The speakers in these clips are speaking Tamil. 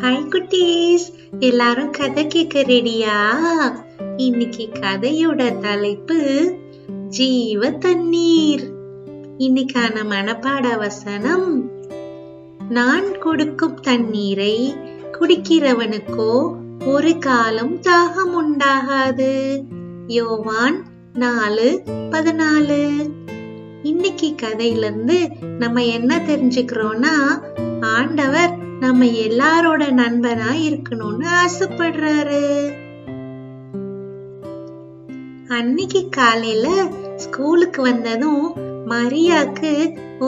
ஹாய் குட்டீஸ், எல்லாரும் கதை கேட்க ரெடியா? இன்னைக்கு கதையோட தலைப்பு ஜீவ தண்ணீர். இன்னைக்கான மனப்பாட வசனம், நான் கொடுக்கும் தண்ணீரை குடிக்கிறவனுக்கோ ஒரு காலம் தாகம் உண்டாகாது. யோவான் 4:14. இன்னைக்கு கதையில இருந்து நம்ம என்ன தெரிஞ்சுக்கிறோம்னா, ஆண்டவர் நம்ம எல்லாரோட நண்பனா இருக்கணும்னு ஆசைப்படுறாரு. அன்னைக்கு காலையில ஸ்கூலுக்கு வந்ததும் மரியாக்கு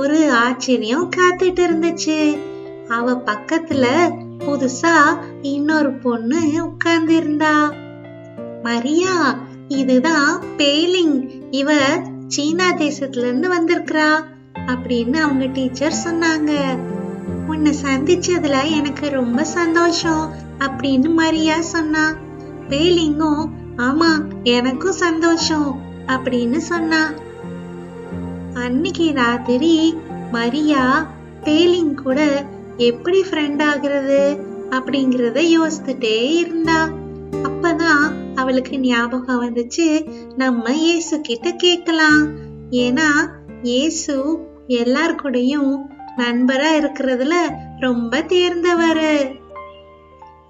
ஒரு ஆச்சரியம் காத்துட்டு இருந்துச்சு. அவ பக்கத்துல புதுசா இன்னொரு பொண்ணு உட்கார்ந்து இருந்தா. மரியா, இதுதான் பேலிங், இவ சீனா தேசத்துல இருந்து வந்திருக்கிறா அப்படின்னு அவங்க டீச்சர் சொன்னாங்க. உன்னை சந்திச்சதுல எனக்கு ரொம்ப சந்தோஷம் அப்படின்னு மரியா சொன்னா. பேலிங்கும் ஆமா எனக்கும் சந்தோஷம் அப்படின்னு சொன்னா. அன்னைக்கு ராத்திரி மரியா பேலிங் கூட எப்படி ஃப்ரெண்ட் ஆகுறது அப்படிங்கறத யோசிச்சுட்டே இருந்தா. அப்பதான் அவளுக்கு ஞாபகம் வந்துச்சு, நம்ம இயேசு கிட்ட கேட்கலாம். ஏன்னா இயேசு எல்லார் கூடயும் நண்பரா இருக்கிறதுல ரொம்ப தேர்ந்தவரு.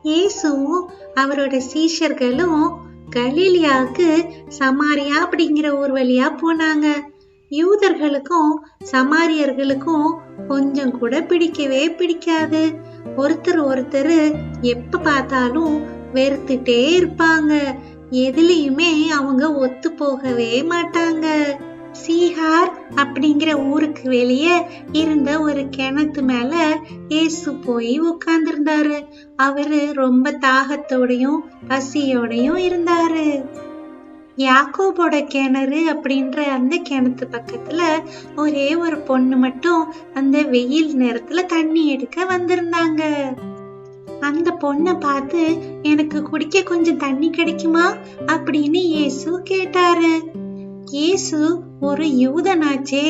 இயேசுவும் அவரோட சீஷர்களும் கலீலியாவுக்கு சமாரியா அப்படிங்கிற ஊர் வழியா போனாங்க. யூதர்களுக்கும் சமாரியர்களுக்கும் கொஞ்சம் கூட பிடிக்கவே பிடிக்காது. ஒருத்தர் எப்ப பார்த்தாலும் வெறுத்துட்டே இருப்பாங்க. எதுலயுமே அவங்க ஒத்து போகவே மாட்டாங்க. சீஹார் அப்படிங்கிற ஊருக்கு வெளியே இருந்த ஒரு கிணத்து மேல இயேசு போய் உட்கார்ந்திருந்தாரு. அவரு ரொம்ப தாகத்தோடையும் பசியோடையும் இருந்தாரு. யாக்கோபோட கிணறு அப்படின்ற அந்த கிணத்து பக்கத்துல ஒரே ஒரு பொண்ணு மட்டும் அந்த வெயில் நேரத்துல தண்ணி எடுக்க வந்திருந்தாங்க. அந்த பொண்ணை பார்த்து, எனக்கு குடிக்க கொஞ்சம் தண்ணி கிடைக்குமா அப்படின்னு இயேசு கேட்டாரு. இயேசு ஒரு யூதனாச்சே,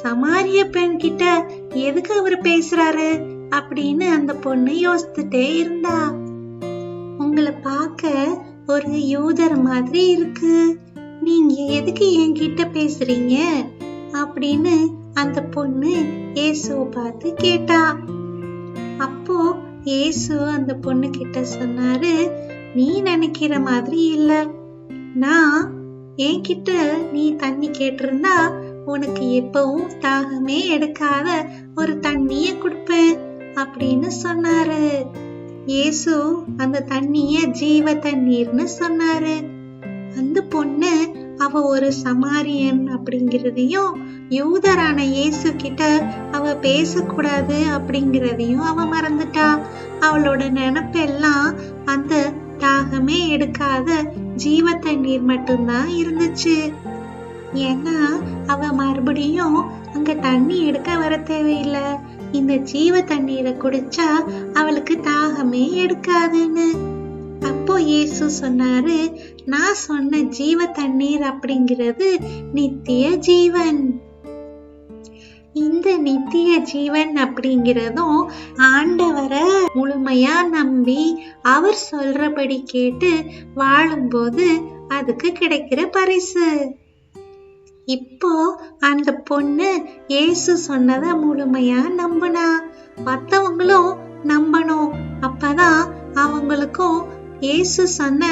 சமாரிய பெண் கிட்ட எதுக்கு அவர் பேசுறாரு அப்படின்னு அந்த பொண்ணு யோசிச்சுட்டே இருந்தா. உங்களை பார்க்க ஒரு யூதர் மாதிரி இருக்கு, நீங்க எதுக்கு என்கிட்ட பேசுறீங்க அப்படின்னு அந்த பொண்ணு இயேசுவை பார்த்து கேட்டா. அப்போ இயேசு அந்த பொண்ணு கிட்ட சொன்னாரு, நீ நினைக்கிற மாதிரி இல்ல. நான் என்கிட்ட நீ தண்ணி கேட்டிருந்தா உனக்கு எப்பவும் தாகமே எடுக்காத ஒரு தண்ணிய கொடுப்பேன் அப்படின்னு சொன்னாரு. இயேசு அந்த தண்ணிய ஜீவ தண்ணீர்னு சொன்னாரு. அந்த பொண்ணு அவ ஒரு சமாரியன் அப்படிங்கிறதையும் யூதரான இயேசு கிட்ட அவ பேசக்கூடாது அப்படிங்கிறதையும் அவ மறந்துட்டா. அவளோட நினைப்பெல்லாம் அந்த தாகமே எடுக்காத ஜீவ தண்ணீர் மட்டும்தான் இருந்துச்சு. ஏன்னா அவ மறுபடியும் அங்க தண்ணி எடுக்க வர தேவையில்லை, இந்த ஜீவ தண்ணீரை குடிச்சா அவளுக்கு தாகமே எடுக்காதுன்னு. அப்போ இயேசு சொன்னாரு, நான் சொன்ன ஜீவ தண்ணீர் அப்படிங்கிறது நித்திய ஜீவன். இந்த நித்திய ஜீவன் அப்படிங்கிறதும் ஆண்டவரை முழுமையா நம்பி அவர் சொல்றபடி கேட்டு வாழும்போது அதுக்கு கிடைக்கிற பரிசு. இப்போ அந்த பொண்ணு இயேசு சொன்னத முழுமையா நம்பினா. மத்தவங்களும் நம்பணும், அப்பதான் அவங்களுக்கும் இயேசு சொன்ன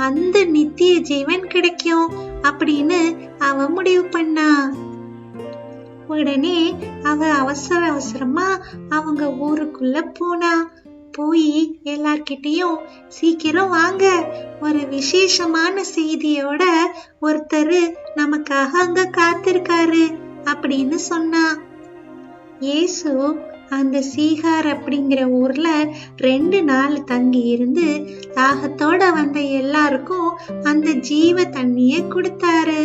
அந்த நித்திய ஜீவன் கிடைக்கும் அப்படின்னு அவ முடிவு பண்ணா. உடனே அவ அவசரமா அவங்க ஊருக்குள்ள போனா. போய் எல்லார்கிட்டையும், சீக்கிரம் வாங்க, ஒரு விசேஷமான செய்தியோட ஒருத்தர் நமக்காக அங்க காத்திருக்காரு அப்படின்னு சொன்னா. இயேசு அந்த சீகார் அப்படிங்கிற ஊர்ல 2 நாள் தங்கி இருந்து தாகத்தோட வந்த எல்லாருக்கும் அந்த ஜீவ தண்ணிய கொடுத்தாரு.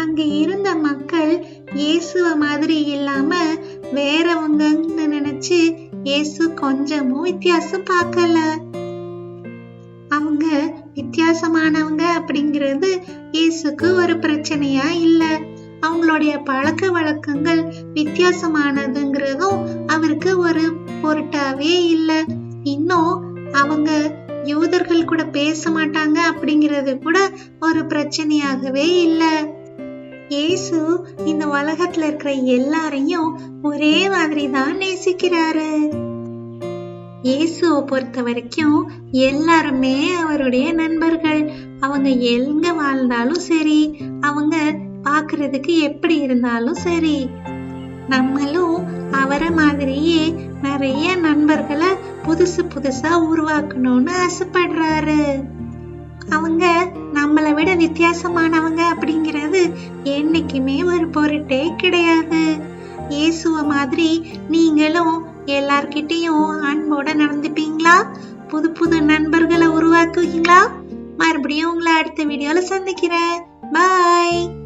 அங்க இருந்த மக்கள் இயேசுவ மாதிரி இல்லாம வேறவங்கன்னு நினைச்சு இயேசு கொஞ்சமும் வித்தியாசம் பார்க்கல. அவங்க வித்தியாசமானவங்க அப்படிங்கிறது இயேசுக்கு ஒரு பிரச்சனையா இல்ல. அவங்களுடைய பழக்க வழக்கங்கள் வித்தியாசமானதுங்கிறதும் அவருக்கு ஒரு பொருட்டாவே இல்லை. இன்னும் அவங்க யூதர்கள் கூட பேச மாட்டாங்க அப்படிங்கிறது கூட ஒரு பிரச்சனையாகவே இல்லை. இயேசு இந்த உலகத்துல இருக்கிற எல்லாரையும் ஒரே மாதிரி தான் நேசிக்கிறாரு. இயேசுவை பொறுத்த வரைக்கும் எல்லாருமே அவருடைய நண்பர்கள். அவங்க எங்க வாழ்ந்தாலும் சரி, அவங்க பாக்குறதுக்கு எப்படி இருந்தாலும் சரி. நம்மளும் அவரை மாதிரியே நிறைய நண்பர்களை புதுசு புதுசா உருவாக்கணும்னு ஆசைப்படுறாரு. அவங்க நம்மளை விட வித்தியாசமானவங்க அப்படிங்கிறது என்னைக்குமே ஒரு பொருட்டே கிடையாது. இயேசுவ மாதிரி நீங்களும் எல்லார்கிட்டையும் அன்போட நடந்துப்பீங்களா? புது புது நண்பர்களை உருவாக்குவீங்களா? மறுபடியும் உங்களை அடுத்த வீடியோல சந்திக்கிறேன். பாய்.